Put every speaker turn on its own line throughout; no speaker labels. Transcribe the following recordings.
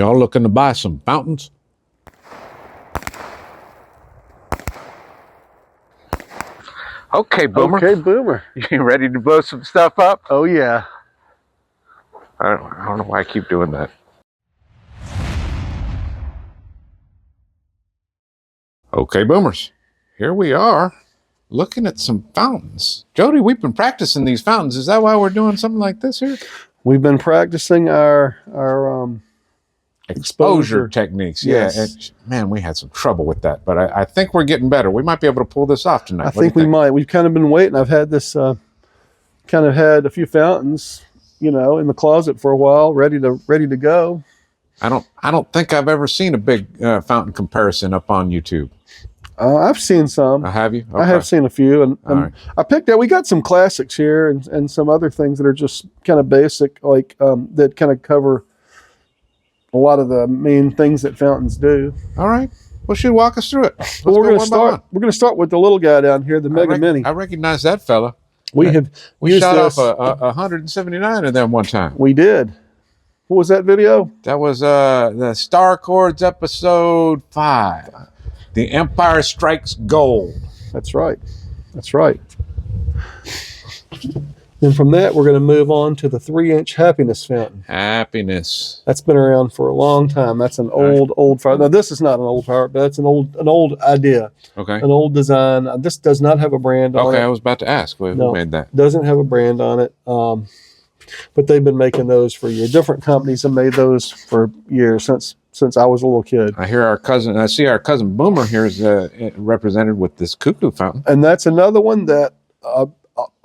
Y'all looking to buy some fountains? Okay, Boomer.
Okay, Boomer.
You ready to blow some stuff up?
Oh, yeah.
I don't know why I keep doing that. Okay, Boomers. Here we are, looking at some fountains. Jody, we've been practicing these fountains. Is that why we're doing something like this here?
We've been practicing our
exposure techniques.
Yes.
Yeah, man, we had some trouble with that, but I think we're getting better. We might be able to pull this off tonight.
I think we might. We've kind of been waiting. I've had this, kind of had a few fountains, in the closet for a while, ready to go.
I don't think I've ever seen a big fountain comparison up on YouTube.
I've seen some.
Have you? Okay.
I have seen a few, and
right.
I picked out. We got some classics here, and some other things that are just kind of basic, like that kind of cover a lot of the main things that fountains do.
All right. Well, should walk us through it.
Well, we're going to start with the little guy down here, the Mega Mini.
I recognize that fella.
We
shot off 179 of them one time.
We did. What was that video?
That was the Star Chords episode 5. The Empire Strikes Gold.
That's right. That's right. Then from that, we're going to move on to the 3-inch Happiness Fountain.
Happiness.
That's been around for a long time. That's an old fire. Now, this is not an old fire, but it's an old idea.
Okay.
An old design. This does not have a brand on it.
Okay, I was about to ask. Who made that?
Doesn't have a brand on it. But they've been making those for years. Different companies have made those for years, since I was a little kid.
I see our cousin Boomer here is represented with this cuckoo fountain.
And that's another one that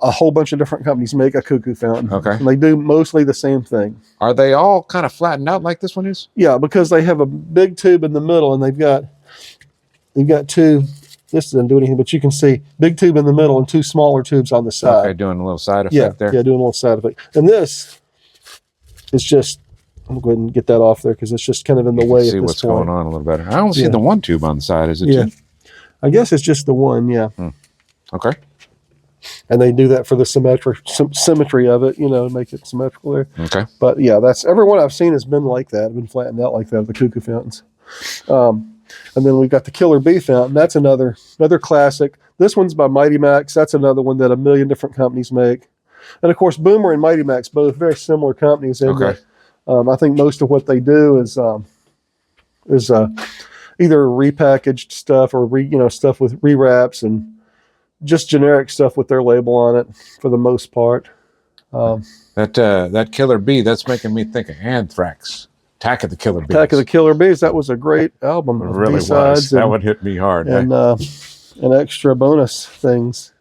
a whole bunch of different companies make a cuckoo fountain.
Okay.
And they do mostly the same thing.
Are they all kind of flattened out like this one is?
Yeah, because they have a big tube in the middle, and they've got two. This doesn't do anything, but you can see big tube in the middle and 2 smaller tubes on the side.
Okay, doing a little side effect there.
Yeah, doing a little side effect. And this is just, I'm going to go ahead and get that off there because it's just kind of in the way at this point.
See what's going on a little better. I don't see the one tube on the side, is it?
Yeah.
Two?
I guess it's just the one, yeah.
Okay.
And they do that for the symmetry of it, make it symmetrical there.
Okay.
But yeah, that's everyone I've seen has been like that, been flattened out like that, the cuckoo fountains. And then we've got the Killer Bee fountain. That's another classic. This one's by Mighty Max. That's another one that a million different companies make. And of course, Boomer and Mighty Max, both very similar companies.
Okay.
I think most of what they do is either repackaged stuff or stuff with rewraps and just generic stuff with their label on it for the most part.
That Killer Bee, that's making me think of Anthrax. Attack of the Killer Bees.
Attack of the Killer Bees. That was a great album.
It really was. That one hit me hard.
And extra bonus things.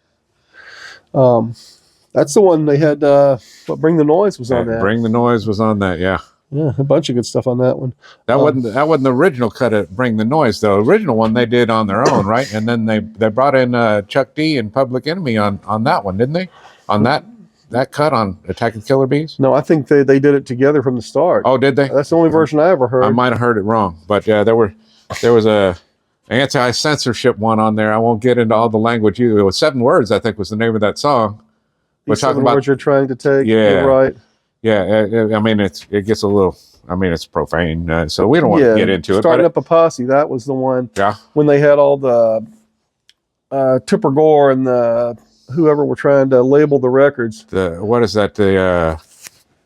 That's the one they had. Bring the Noise was on that.
Bring the Noise was on that. Yeah.
Yeah, a bunch of good stuff on that one.
That wasn't the original cut of Bring the Noise though. The original one they did on their own, right? And then they brought in Chuck D and Public Enemy on that one, didn't they? On that cut on Attack of the Killer Bees?
No, I think they did it together from the start.
Oh, did they?
That's the only version I ever heard.
I might have heard it wrong, but yeah, there was a anti-censorship one on there. I won't get into all the language either. It was 7 words, I think, was the name of that song.
We're talking about words you're trying to take.
Yeah,
right.
Yeah, I mean it gets a little. I mean it's profane, so we don't want to get into it.
Starting Up a Posse, that was the one.
Yeah. When
they had all the Tipper Gore and the whoever were trying to label the records.
What is that? The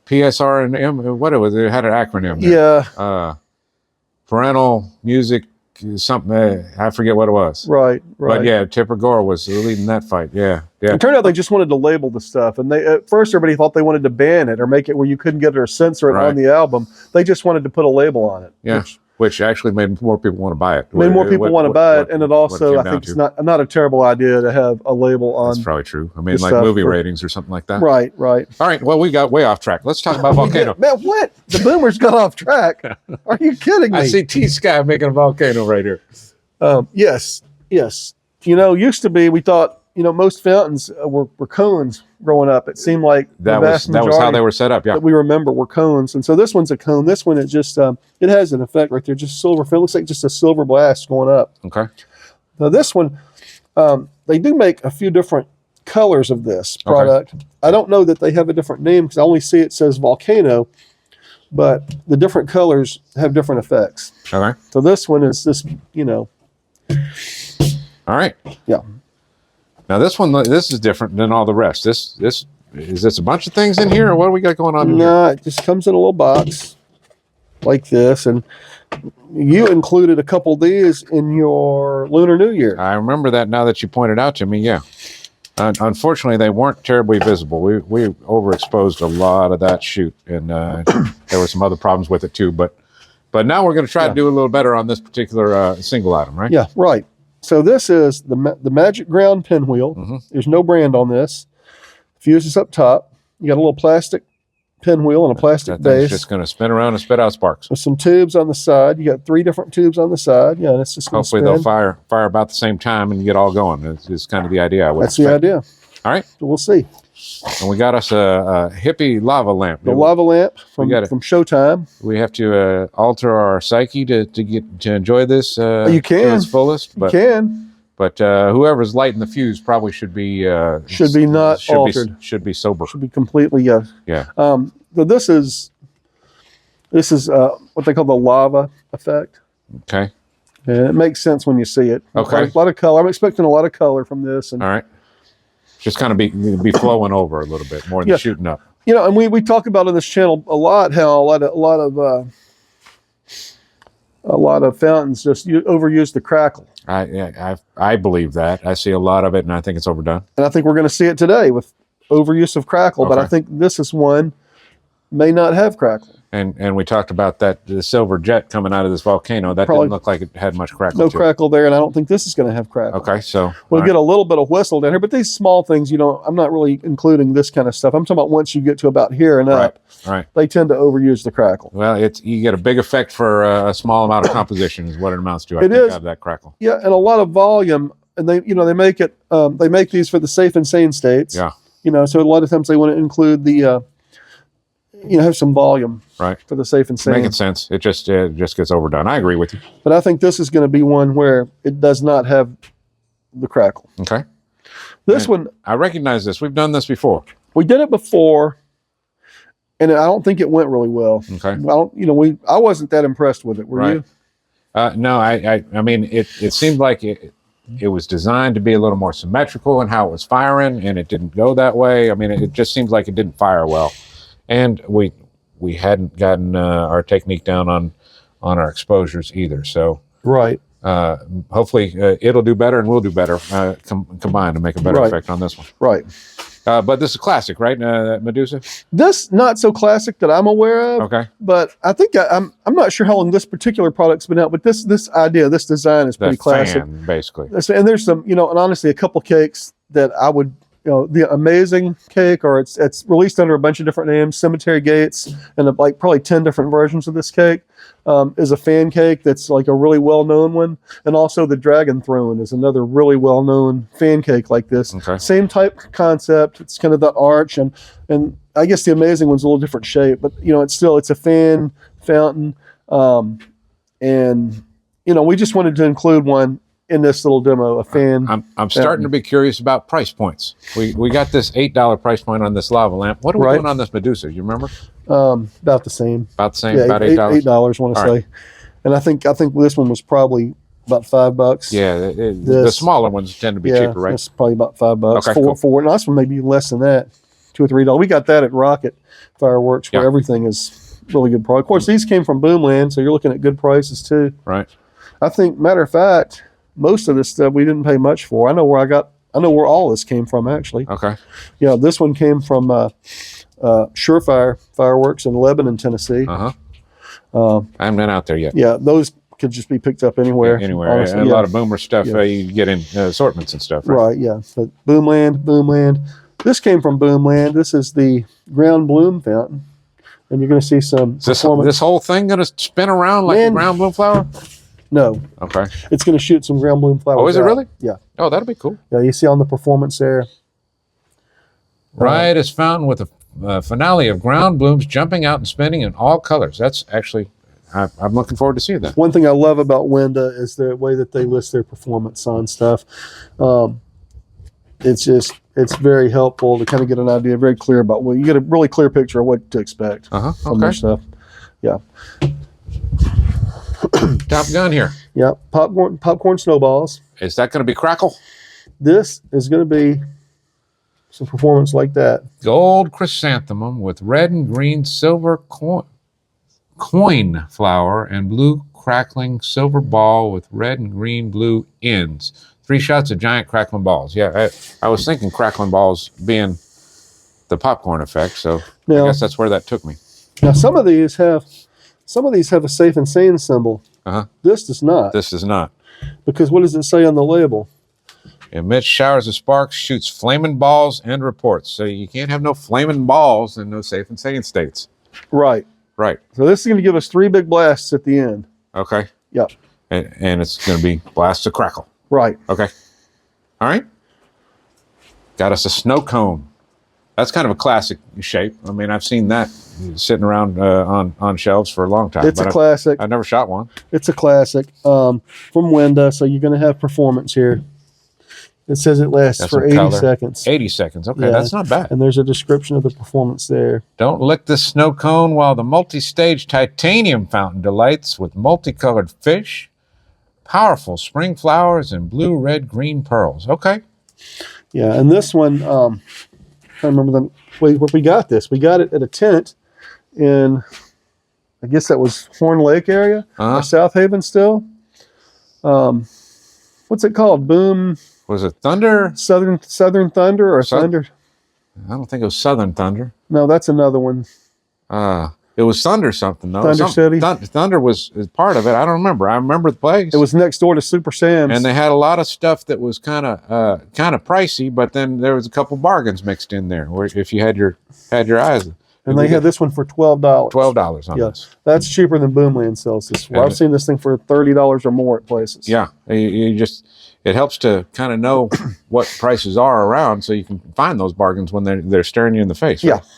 PSR and M. What it was? It had an acronym. There.
Yeah.
Parental music something. I forget what it was.
Right.
But yeah, Tipper Gore was leading that fight. Yeah.
It turned out they just wanted to label the stuff, and at first everybody thought they wanted to ban it or make it where you couldn't get it or censor it on the album. They just wanted to put a label on it.
Yeah. Which actually made more people want to buy it.
Made more people want to buy it, and it also, I think it's not a terrible idea to have a label on.
That's probably true. I mean, like movie ratings or something like that.
Right.
All right, well, we got way off track. Let's talk about Volcano.
Man, what? The Boomers got off track. Are you kidding me?
I see T-Sky making a volcano right here.
Yes. Used to be, we thought, most fountains were cones growing up. It seemed like
that was how they were set up. Yeah,
that we remember were cones, and so this one's a cone. This one is just it has an effect right there, just silver. It looks like just a silver blast going up.
Okay.
Now this one, they do make a few different colors of this product. Okay. I don't know that they have a different name because I only see it says Volcano, but the different colors have different effects.
Okay.
So this one is this, you know.
All right.
Yeah.
Now this one, this is different than all the rest. This is this a bunch of things in here, or what do we got going on in here?
No, it just comes in a little box like this, and you included a couple of these in your Lunar New Year.
I remember that now that you pointed out to me. Yeah. Unfortunately, they weren't terribly visible. We overexposed a lot of that shoot, and there were some other problems with it too. But now we're going to try to do a little better on this particular single item, right?
Yeah, right. So this is the Magic Ground pinwheel.
Mm-hmm.
There's no brand on this. Fuse is up top. You got a little plastic pinwheel and a plastic
That thing's
base.
just going to spin around and spit out sparks.
With some tubes on the side. You got 3 different tubes on the side. Yeah, and it's just going to
Hopefully
spin.
they'll fire about the same time and get all going. It's kind of the idea. I would
That's
expect.
the idea.
All right.
So we'll see.
And we got us a hippie lava lamp.
The lava lamp from Showtime.
We have to alter our psyche to enjoy this
You can.
to its fullest. But,
You can.
But whoever's lighting the fuse probably should be
not altered.
Should be sober.
Should be completely
Yeah.
So this is what they call the lava effect.
Okay.
And it makes sense when you see it.
Okay.
A lot of color. I'm expecting a lot of color from this. And
All right. Just kind of be flowing over a little bit more than shooting up.
you know, and we talk about on this channel a lot how a lot of fountains just overuse the crackle.
I believe that. I see a lot of it, and I think it's overdone.
And I think we're going to see it today with overuse of crackle. But
Okay.
I think this is one may not have crackle.
And we talked about the silver jet coming out of this volcano. That
Probably
didn't look like it had much crackle.
No
to
crackle there, and I don't think this is going to have crackle.
Okay, so
We'll
all
get
right.
a little bit of whistle down here, but these small things, I'm not really including this kind of stuff. I'm talking about once you get to about here and up,
Right.
they tend to overuse the crackle.
Well, you get a big effect for a small amount of composition is what it amounts to. I
It
think,
is.
out of that crackle.
Yeah, and a lot of volume, and they make it. They make these for the safe and sane states.
Yeah.
So a lot of times they want to include the, have some volume.
Right.
For the safe and sane.
Making sense. It just gets overdone. I agree with you.
But I think this is going to be one where it does not have the crackle.
Okay.
This one,
I recognize this. We've done this before.
we did it before, and I don't think it went really well.
Okay.
I wasn't that impressed with it. Were
Right.
you?
No, I mean, it seemed like it was designed to be a little more symmetrical in how it was firing, and it didn't go that way. I mean, it just seems like it didn't fire well. And we hadn't gotten our technique down on our exposures either. So
Right.
hopefully it'll do better and we'll do better combined to make a better
Right.
effect on this one.
Right.
But this is classic, right, Medusa?
This not so classic that I'm aware of.
Okay.
But I think I'm not sure how long this particular product's been out, but this design is pretty
The
classic.
fan, basically.
And there's some, and honestly, a couple cakes that I would, the Amazing cake, or it's released under a bunch of different names, Cemetery Gates, and like probably 10 different versions of this cake, is a fan cake that's like a really well-known one. And also the Dragon Throne is another really well-known fan cake like this.
Okay.
Same type concept. It's kind of that arch, and I guess the Amazing one's a little different shape, but it's a fan fountain. And we just wanted to include one in this little demo, a fan.
I'm starting to be curious about price points. We got this $8 price point on this lava lamp. What are we doing on this Medusa? You remember?
About the same.
About the same.
Yeah,
about $8.
$8. Want to
All
say,
right.
and I think this one was probably about $5.
Yeah, the smaller ones tend to be cheaper, right?
It's probably about $5.
Okay,
four,
cool.
four. And this one maybe less than that, $2 or $3. We got that at Rocket Fireworks, where
Yeah.
everything is really good price. Of course, these came from Boomland, so you're looking at good prices too.
Right.
I think, matter of fact, most of this stuff we didn't pay much for. I know where all this came from, actually.
Okay.
Yeah, this one came from Surefire Fireworks in Lebanon, Tennessee.
I haven't been out there yet.
Yeah, those could just be picked up anywhere.
Anywhere.
honestly,
A
yeah.
lot of boomer stuff
Yeah.
you get in assortments and stuff, right?
Right, yeah. But Boomland. This came from Boomland. This is the ground bloom fountain. And you're going to see some
Is this
performance.
whole thing going to spin around like a
Man.
ground bloom flower?
No,
Okay.
it's going to shoot some ground bloom flowers.
Oh, is it
out.
really?
Yeah.
Oh, that'll be cool.
Yeah, you see on the performance there.
Riot is found with a finale of ground blooms jumping out and spinning in all colors. That's actually, I'm looking forward to seeing that.
One thing I love about Wenda is the way that they list their performance on stuff. It's very helpful to kind of get an idea, very clear about you get a really clear picture of what to expect from their
Okay.
stuff. Yeah.
Top Gun here.
Yeah. Popcorn snowballs.
Is that going to be crackle?
This is going to be some performance like that.
Gold chrysanthemum with red and green silver coin flower and blue crackling silver ball with red and green blue ends. 3 shots of giant crackling balls. Yeah, I was thinking crackling balls being the popcorn effect, so
Now,
I guess that's where that took me.
Now some of these have a safe and sane symbol.
Uh-huh.
This does not.
This is not.
Because what does it say on the label?
Emits showers of sparks, shoots flaming balls, and reports. So you can't have no flaming balls and no safe and sane states.
Right.
Right.
So this is going to give us 3 big blasts at the end.
Okay.
Yep.
And it's going to be blasts of crackle.
Right.
Okay. All right. Got us a snow cone. That's kind of a classic shape. I mean, I've seen that sitting around on shelves for a long time.
It's a classic.
I've never shot one.
It's a classic from Winda, so you're going to have performance here. It says it lasts for 80 seconds.
80 seconds. Okay,
Yeah.
That's not bad.
And there's a description of the performance there.
Don't lick the snow cone while the multi-stage titanium fountain delights with multicolored fish, powerful spring flowers, and blue, red, green pearls. Okay.
Yeah, and this one, I remember where we got this. We got it at a tent in, I guess that was Horn Lake area, or South Haven still. What's it called? Boom.
Was it Thunder?
Southern Thunder or Thunder?
I don't think it was Southern Thunder.
No, that's another one.
It was Thunder something though.
Thunder City.
Thunder was part of it. I don't remember. I remember the place.
It was next door to Super Sam's,
and they had a lot of stuff that was kind of pricey. But then there was a couple bargains mixed in there, where if you had your eyes.
And they had this one for $12.
$12 on this.
That's cheaper than Boomland sells this. Well, I've seen this thing for $30 or more at places.
Yeah, it helps to kind of know what prices are around, so you can find those bargains when they're staring you in the face. Right?
Yeah.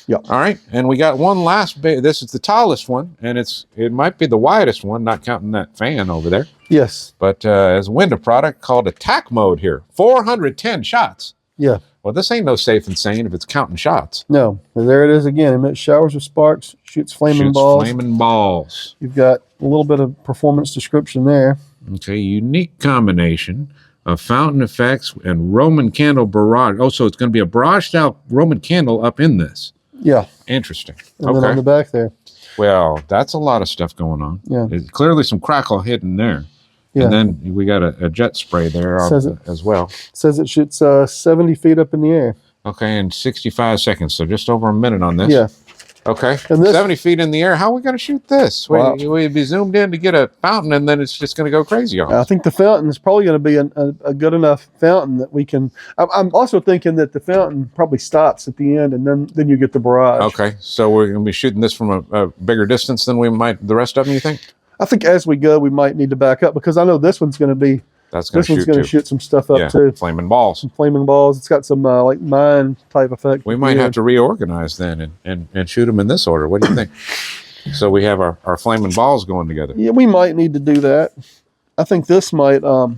Yeah.
All right, and we got one last bit. This is the tallest one, and it might be the widest one, not counting that fan over there.
Yes.
But as a window product called Attack Mode here, 410 shots.
Yeah.
Well, this ain't no safe and sane if it's counting shots.
No. And there it is again. Emits showers of sparks, shoots flaming balls. You've got a little bit of performance description there.
Okay, unique combination of fountain effects and Roman candle barrage. Oh, so it's going to be a barraged out Roman candle up in this.
Yeah.
Interesting.
And then on the back there.
Well, that's a lot of stuff going on.
Yeah.
There's clearly some crackle hidden there.
Yeah.
And then we got a jet spray there as well.
Says it shoots 70 feet up in the air.
Okay, in 65 seconds, so just over a minute on this.
Yeah.
Okay,
and this,
70 feet in the air. How are we going to shoot this?
Wow.
We'd be zoomed in to get a fountain, and then it's just going to go crazy on us.
I think the fountain is probably going to be a good enough fountain that we can. I'm also thinking that the fountain probably stops at the end, and then you get the barrage.
Okay, so we're going to be shooting this from a bigger distance than we might the rest of them, you think?
I think as we go, we might need to back up because I know this one's going to be.
That's going
to shoot some stuff up too.
Flaming balls.
Some flaming balls. It's got some like mine type effect.
We might have to reorganize then and shoot them in this order. What do you think? So we have our flaming balls going together.
Yeah, we might need to do that. I think this might. I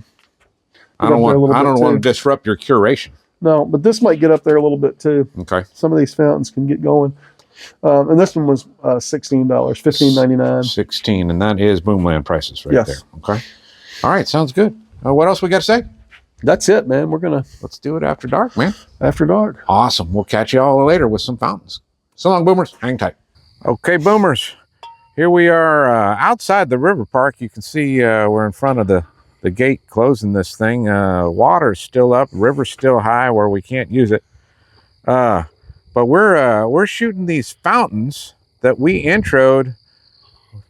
don't want to disrupt your curation.
No, but this might get up there a little bit too.
Okay.
Some of these fountains can get going. And this one was $16, $15.99.
$16, and that is Boomland prices right there. Okay. All right, sounds good. What else we got to say?
That's it, man.
Let's do it after dark, man.
After dark.
Awesome. We'll catch you all later with some fountains. So long, Boomers. Hang tight. Okay, Boomers. Here we are outside the river park. You can see we're in front of the gate closing this thing. Water's still up. River's still high where we can't use it. But we're shooting these fountains that we introed.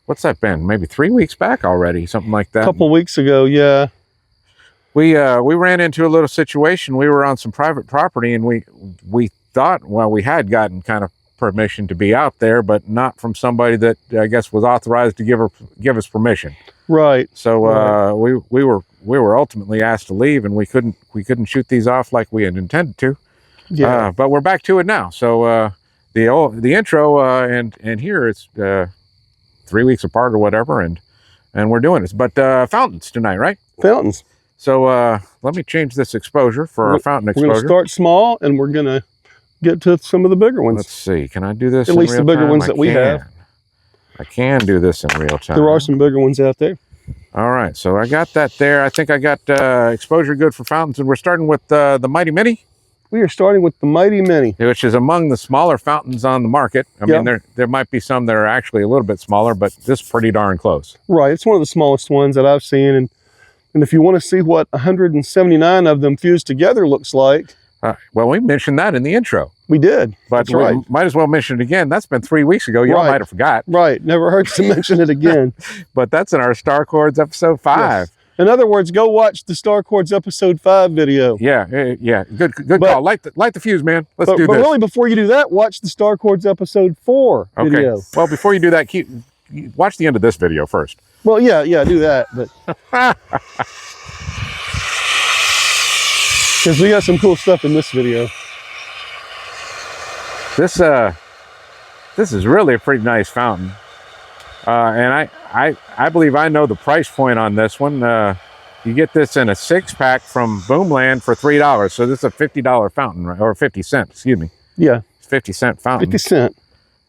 What's that been? Maybe 3 weeks back already, something like that.
A couple weeks ago, yeah.
We ran into a little situation. We were on some private property, and we thought, well, we had gotten kind of permission to be out there, but not from somebody that I guess was authorized to give us permission.
Right.
So we were ultimately asked to leave, and we couldn't shoot these off like we had intended to.
Yeah.
But we're back to it now. So the intro and here it's 3 weeks apart or whatever, and we're doing this. But fountains tonight, right?
Fountains.
So let me change this exposure for our fountain exposure.
We're going to start small, and we're going to get to some of the bigger ones.
Let's see. Can I do this?
At least the bigger ones that we have.
I can do this in real time.
There are some bigger ones out there.
All right, so I got that there. I think I got exposure good for fountains, and we're starting with the Mighty Mini.
We are starting with the Mighty Mini,
which is among the smaller fountains on the market. I mean, there might be some that are actually a little bit smaller, but this is pretty darn close.
Right, it's one of the smallest ones that I've seen, and if you want to see what 179 of them fused together looks like.
Well, we mentioned that in the intro.
We did,
but we might as well mention it again. That's been 3 weeks ago. Y'all might have forgot.
Right, never hurts to mention it again.
But that's in our Star Chords episode 5.
Yes. In other words, go watch the Star Chords episode 5 video.
Yeah. Good call. Light the fuse, man. Let's do this. But
really, before you do that, watch the Star Chords episode 4 video.
Well, before you do that, watch the end of this video first.
Well, yeah, do that. But because we got some cool stuff in this video.
This is really a pretty nice fountain. And I believe I know the price point on this one. You get this in a 6-pack from Boomland for $3. So this is a $50 fountain, right? Or 50 cent, excuse me.
Yeah.
50-cent fountain.
50 cent.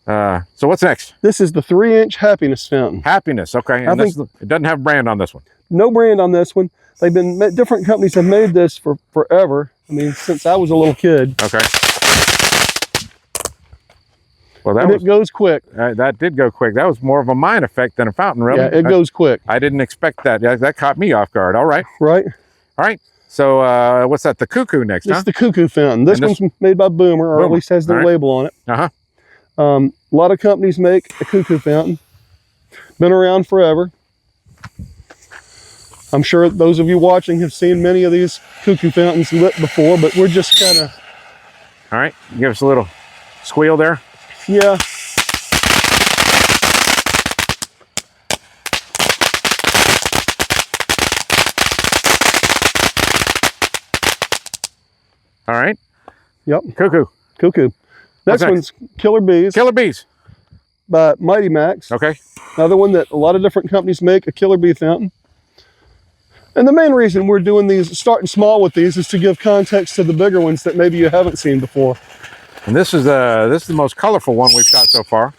So what's next?
This is the 3-inch Happiness fountain.
Happiness, okay. And it doesn't have brand on this one.
No brand on this one. Different companies have made this for forever. I mean, since I was a little kid.
Okay. Well,
it goes quick.
That did go quick. That was more of a mine effect than a fountain, really.
Yeah, it goes quick.
I didn't expect that. Yeah, that caught me off guard. All right.
Right.
All right. So what's that? The Cuckoo next,
This is the Cuckoo fountain. This one's made by Boomer, or at least has their label on it. A lot of companies make a Cuckoo fountain. Been around forever. I'm sure those of you watching have seen many of these Cuckoo fountains lit before, but we're just kind of...
All right. Give us a little squeal there.
Yeah.
All right.
Yep.
Cuckoo.
Next one's Killer Bees.
Killer Bees.
By Mighty Max.
Okay.
Another one that a lot of different companies make, a Killer Bee fountain. And the main reason we're doing these, starting small with these, is to give context to the bigger ones that maybe you haven't seen before.
And this is the most colorful one we've shot so far.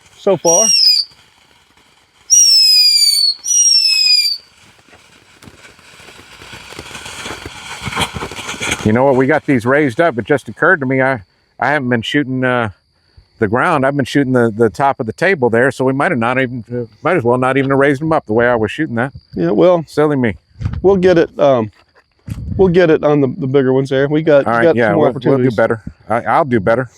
You know what? We got these raised up. It just occurred to me I haven't been shooting the ground. I've been shooting the top of the table there, so we might as well not even have raised them up the way I was shooting that.
Yeah, well,
silly me.
We'll get it. We'll get it on the bigger ones there. We got.
All right,
some more opportunities.
We'll do better. I'll do better.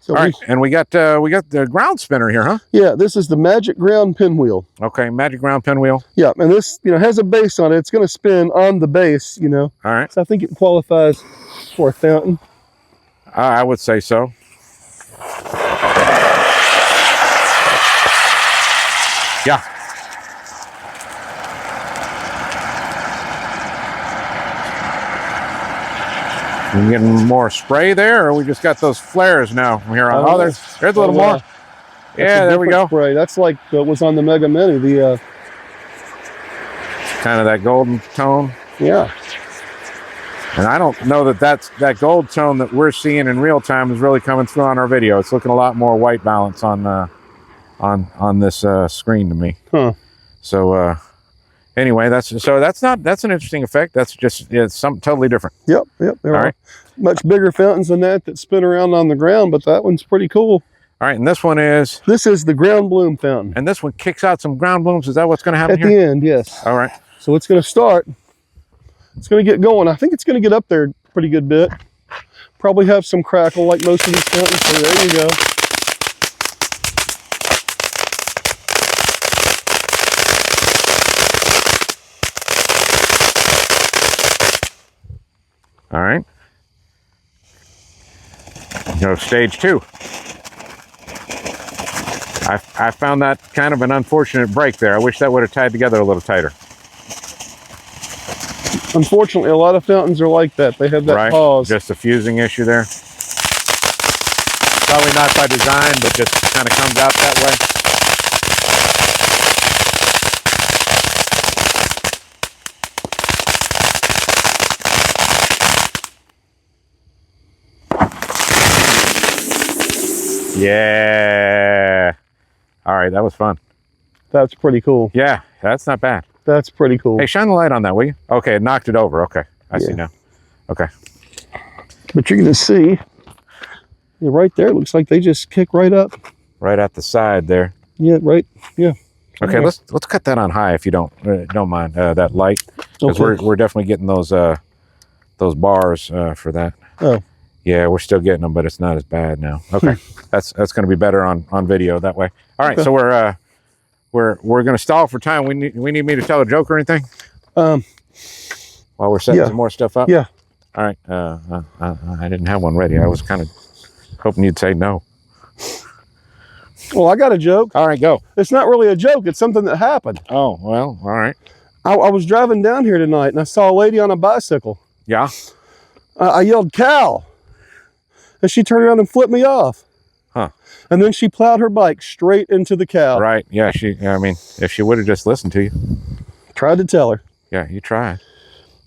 So
all right, and we got the ground spinner here, huh?
Yeah, this is the Magic Ground Pinwheel.
Okay, Magic Ground Pinwheel.
Yeah, and this has a base on it. It's going to spin on the base,
All right.
So I think it qualifies for a fountain.
I would say so. Yeah. You getting more spray there, or we just got those flares now from here on? Oh, there's a little more. Yeah, there we go.
Spray. That's like what was on the Mega Mini. The
kind of that golden tone.
Yeah.
And I don't know that gold tone that we're seeing in real time is really coming through on our video. It's looking a lot more white balance on this screen to me.
Huh.
So anyway, that's an interesting effect. That's just something totally different.
Yep. There are much bigger fountains than that spin around on the ground, but that one's pretty cool.
All right, and this is
the ground bloom fountain.
And this one kicks out some ground blooms. Is that what's going to happen
at the end? Yes.
All right.
So it's going to start. It's going to get going. I think it's going to get up there a pretty good bit. Probably have some crackle like most of these fountains. So there you go.
All right. Go stage 2. I found that kind of an unfortunate break there. I wish that would have tied together a little tighter.
Unfortunately, a lot of fountains are like that. They have that pause.
Just a fusing issue there. Probably not by design, but just kind of comes out that way. Yeah. All right, that was fun.
That's pretty cool.
Yeah, that's not bad.
That's pretty cool.
Hey, shine the light on that, will you? Okay, it knocked it over. Okay, I see now. Okay.
But you're going to see, right there, it looks like they just kick right up.
Right at the side there.
Yeah, right. Yeah.
Okay,
Right.
let's cut that on high if you don't mind that light, because we're definitely getting those bars for that.
Oh.
Yeah, we're still getting them, but it's not as bad now. Okay, that's going to be better on video that way. All right, so we're going to stall for time. We need me to tell a joke or anything while we're setting some more stuff up.
Yeah.
All right. I didn't have one ready. I was kind of hoping you'd say no.
Well, I got a joke.
All right, go.
It's not really a joke. It's something that happened.
Oh, well, all right.
I was driving down here tonight and I saw a lady on a bicycle.
Yeah.
I yelled, "Cow!" And she turned around and flipped me off.
Huh.
And then she plowed her bike straight into the cow.
Right. Yeah. I mean, if she would have just listened to you.
Tried to tell her.
Yeah, you tried.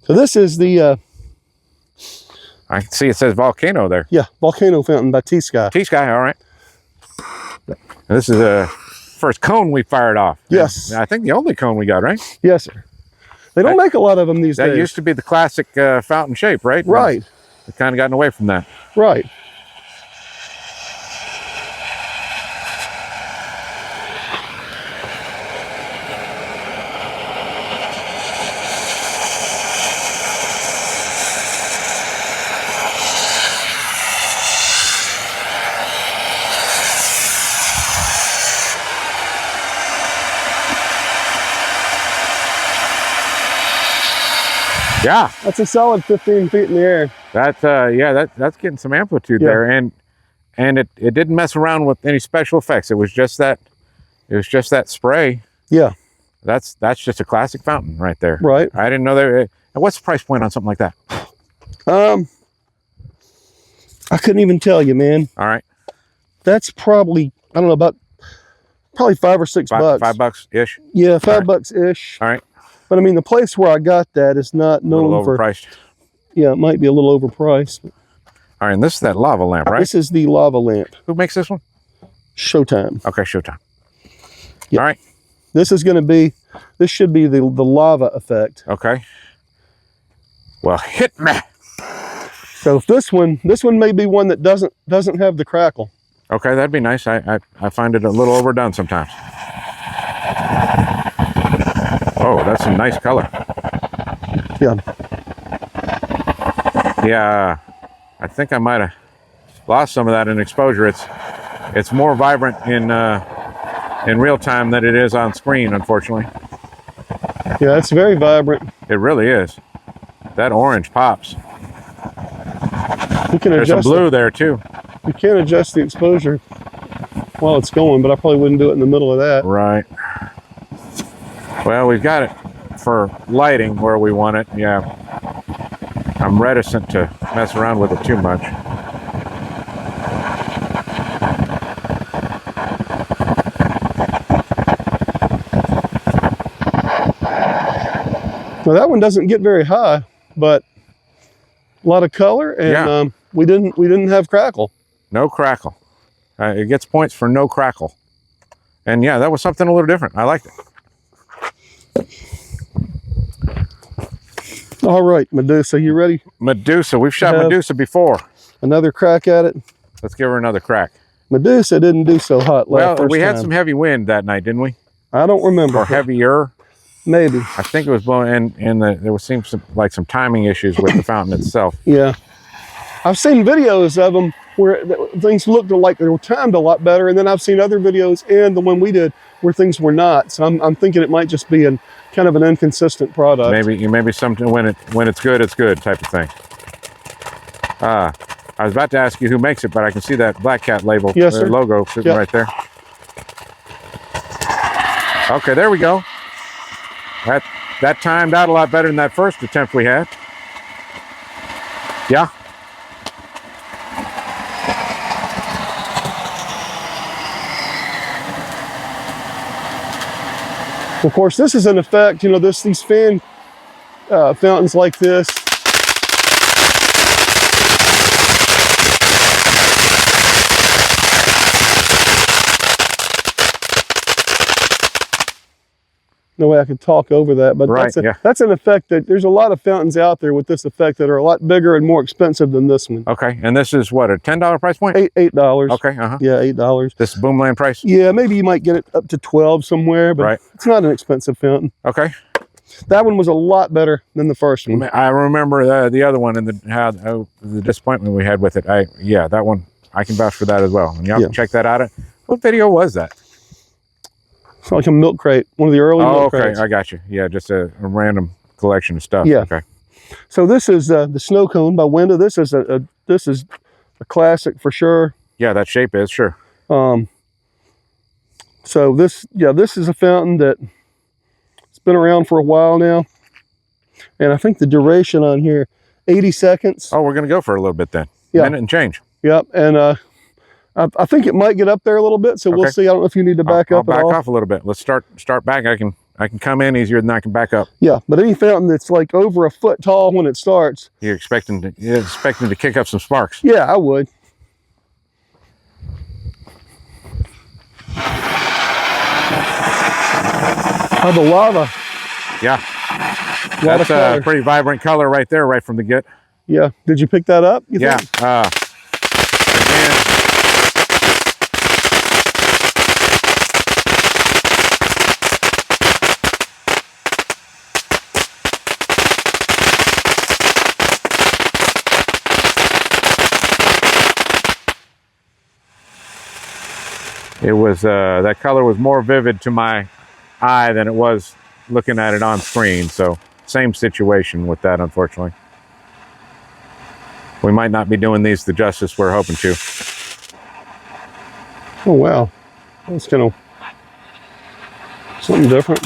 So this is the...
I can see it says Volcano there.
Yeah, Volcano Fountain by T-Sky.
T-Sky, all right. This is the first cone we fired off.
Yes.
And I think the only cone we got, right?
Yes, sir. They don't make a lot of them these days.
That used to be the classic fountain shape, right?
Right.
We've kind of gotten away from that.
Right.
Yeah.
That's a solid 15 feet in the air.
That's that's getting some amplitude there, and it didn't mess around with any special effects. It was just that spray.
Yeah.
That's just a classic fountain right there.
Right.
I didn't know there. What's the price point on something like that?
I couldn't even tell you, man.
All right.
That's probably, I don't know, about probably $5 or $6 bucks.
$5 ish.
Yeah, $5 bucks ish.
All right.
But I mean, the place where I got that is not known
A little
for.
overpriced.
Yeah, it might be a little overpriced.
All right, and this is that lava lamp, right?
This is the lava lamp.
Who makes this one?
Showtime.
Okay, Showtime.
Yep.
All right.
This is going to be, this should be the lava effect.
Okay. Well, hit me.
So if this one may be one that doesn't have the crackle.
Okay, that'd be nice. I find it a little overdone sometimes. Oh, that's a nice color.
Yeah.
Yeah, I think I might have lost some of that in exposure. It's more vibrant in real time than it is on screen, unfortunately.
Yeah, it's very vibrant.
It really is. That orange pops.
You can
There's some
adjust
blue there too.
You can adjust the exposure while it's going, but I probably wouldn't do it in the middle of that.
Right. Well, we've got it for lighting where we want it. Yeah. I'm reticent to mess around with it too much.
Now that one doesn't get very high, but a lot of color, and we didn't have crackle.
No crackle. It gets points for no crackle. And yeah, that was something a little different. I liked it.
All right, Medusa, you ready?
Medusa. We've shot Medusa before.
Another crack at it.
Let's give her another crack.
Medusa didn't do so hot last
Well, we had
time.
some heavy wind that night, didn't we?
I don't remember.
Or heavier.
Maybe.
I think it was blowing, and there seemed like some timing issues with the fountain itself.
Yeah. I've seen videos of them where things looked like they were timed a lot better, and then I've seen other videos and the one we did where things were not. So I'm thinking it might just be kind of an inconsistent product.
Maybe something when it's good type of thing. I was about to ask you who makes it, but I can see that Black Cat label,
yes, sir.
Logo sitting right there. Okay, there we go. That timed out a lot better than that first attempt we had. Yeah.
Of course, this is an effect, these fan fountains like this. no way I could talk over that, but
Right,
that's an effect that there's a lot of fountains out there with this effect that are a lot bigger and more expensive than this one.
Okay, and this is what, a $10 price point?
$8.
Okay,
Yeah, $8.
This is Boomland price?
Yeah, maybe you might get it up to 12 somewhere, but it's not an expensive fountain.
Okay.
That one was a lot better than the first one.
I remember the other one and the disappointment we had with it. Yeah, that one, I can vouch for that as well. And y'all can check that out. What video was that?
It's like a milk crate, one of the early milk crates.
I got you. Yeah, just a random collection of stuff.
Yeah.
Okay.
So this is the snow cone by Window. This is a classic for sure.
Yeah, that shape is sure.
So this is a fountain that it's been around for a while now, and I think the duration on here 80 seconds.
Oh, we're gonna go for a little bit then.
Yeah.
Minute and change.
Yep, and I think it might get up there a little bit, so we'll see. I don't know if you need to back up at all.
I'll back off a little bit. Let's start back. I can come in easier than I can back up.
Yeah, but any fountain that's like over a foot tall when it starts,
you're expecting to kick up some sparks.
Yeah, I would. Oh, the lava.
Yeah, that's a pretty vibrant color right there, right from the get.
Yeah. Did you pick that up?
Yeah. Again, it was that color was more vivid to my eye than it was looking at it on screen. So same situation with that, unfortunately. We might not be doing these the justice we're hoping to.
Oh wow, that's kind of something different.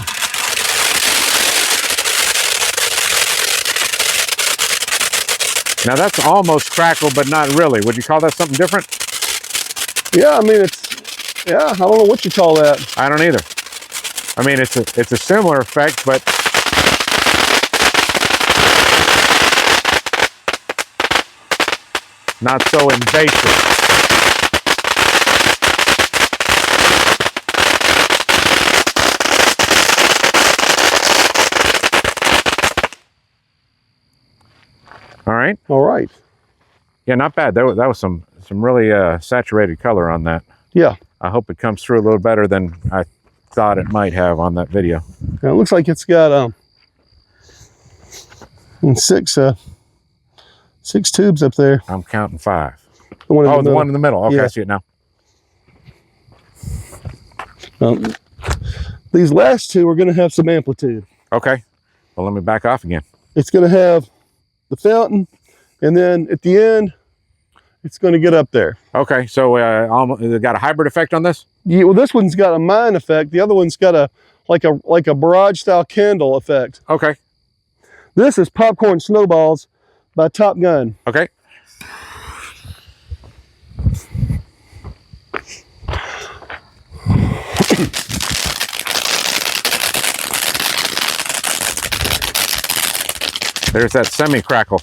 Now that's almost crackle, but not really. Would you call that something different?
Yeah, I mean I don't know what you call that.
I don't either. I mean, it's a similar effect, but not so invasive. All right.
All right.
Yeah, not bad. That was some really saturated color on that.
Yeah.
I hope it comes through a little better than I thought it might have on that video.
Now, it looks like it's got six tubes up there.
I'm counting 5.
The one
in the middle. Okay, I see it now.
These last 2 are going to have some amplitude.
Okay. Well, let me back off again.
It's going to have the fountain, and then at the end, it's going to get up there.
Okay, so it got a hybrid effect on this?
Yeah, well, this one's got a mine effect. The other one's got a like a barrage style candle effect.
Okay.
This is Popcorn Snowballs by Top Gun.
Okay. There's that semi-crackle.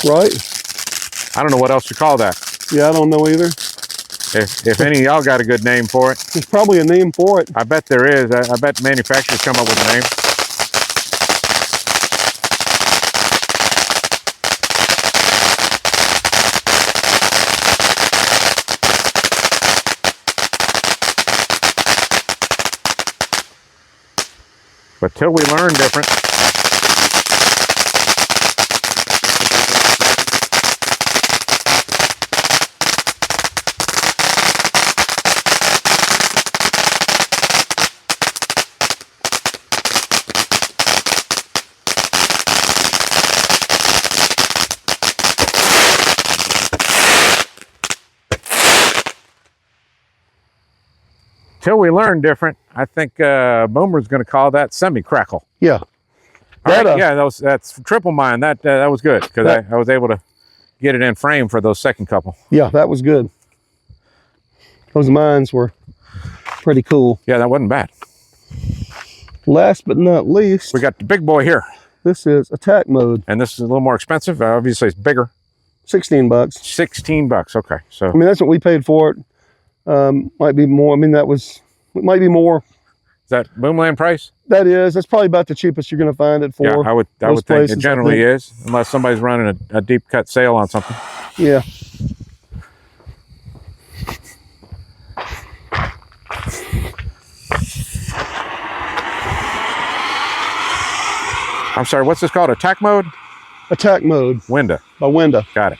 Right.
I don't know what else to call that.
Yeah, I don't know either.
If any of y'all got a good name for it.
There's probably a name for it.
I bet there is. I bet manufacturers come up with a name. But till we learn different. Till we learn different, I think Boomer's going to call that semi-crackle.
Yeah.
Right, yeah, that's triple mine. That was good because I was able to get it in frame for those second couple.
Yeah, that was good. Those mines were pretty cool.
Yeah, that wasn't bad.
Last but not least,
we got the big boy here.
This is attack mode.
And this is a little more expensive. Obviously, it's bigger.
$16.
$16. Okay, so
I mean that's what we paid for it. Might be more. I mean it might be more.
Is that Boomland price?
That's probably about the cheapest you're going to find it for.
Yeah, I would think
places,
it generally is, unless somebody's running a deep cut sale on something.
Yeah.
I'm sorry, what's this called? Attack mode?
Attack mode.
Window.
By Window.
Got it.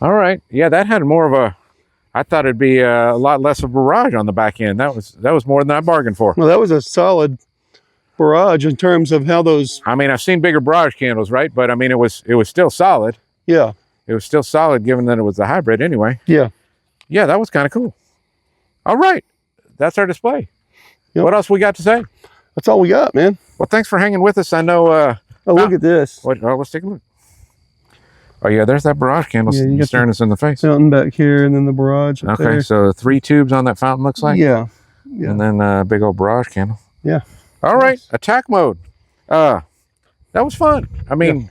All right. Yeah, that had more of a. I thought it'd be a lot less of a barrage on the back end. That was more than I bargained for.
Well, that was a solid barrage in terms of how those.
I mean, I've seen bigger barrage candles, right? But I mean, it was still solid.
Yeah.
It was still solid, given that it was a hybrid anyway.
Yeah.
Yeah, that was kind of cool. All right, that's our display.
Yep.
What else we got to say?
That's all we got, man.
Well, thanks for hanging with us. I know.
Oh, look at this.
Let's take a look. Oh yeah, there's that barrage candle staring us in the face.
Fountain back here, and then the barrage.
Okay,
there.
so 3 tubes on that fountain looks like.
Yeah.
And then a big old barrage candle.
Yeah.
All right, attack mode. That was fun. I mean,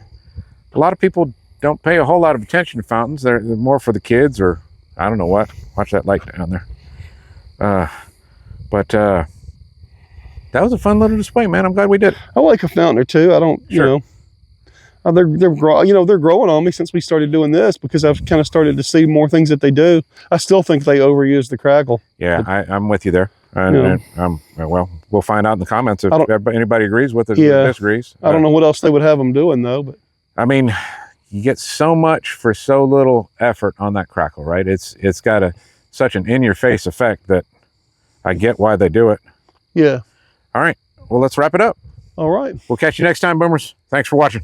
a lot of people don't pay a whole lot of attention to fountains. They're more for the kids, or I don't know what. Watch that light down there. But that was a fun little display, man. I'm glad we did it.
I like a fountain or two. I don't,
Sure.
you know. They're growing on me since we started doing this, because I've kind of started to see more things that they do. I still think they overuse the crackle.
Yeah, I'm with you there. Well, we'll find out in the comments if anybody agrees with it or disagrees.
I don't know what else they would have them doing though. But
I mean, you get so much for so little effort on that crackle, right? It's got such an in-your-face effect that I get why they do it.
Yeah.
All right. Well, let's wrap it up.
All right.
We'll catch you next time, Boomers. Thanks for watching.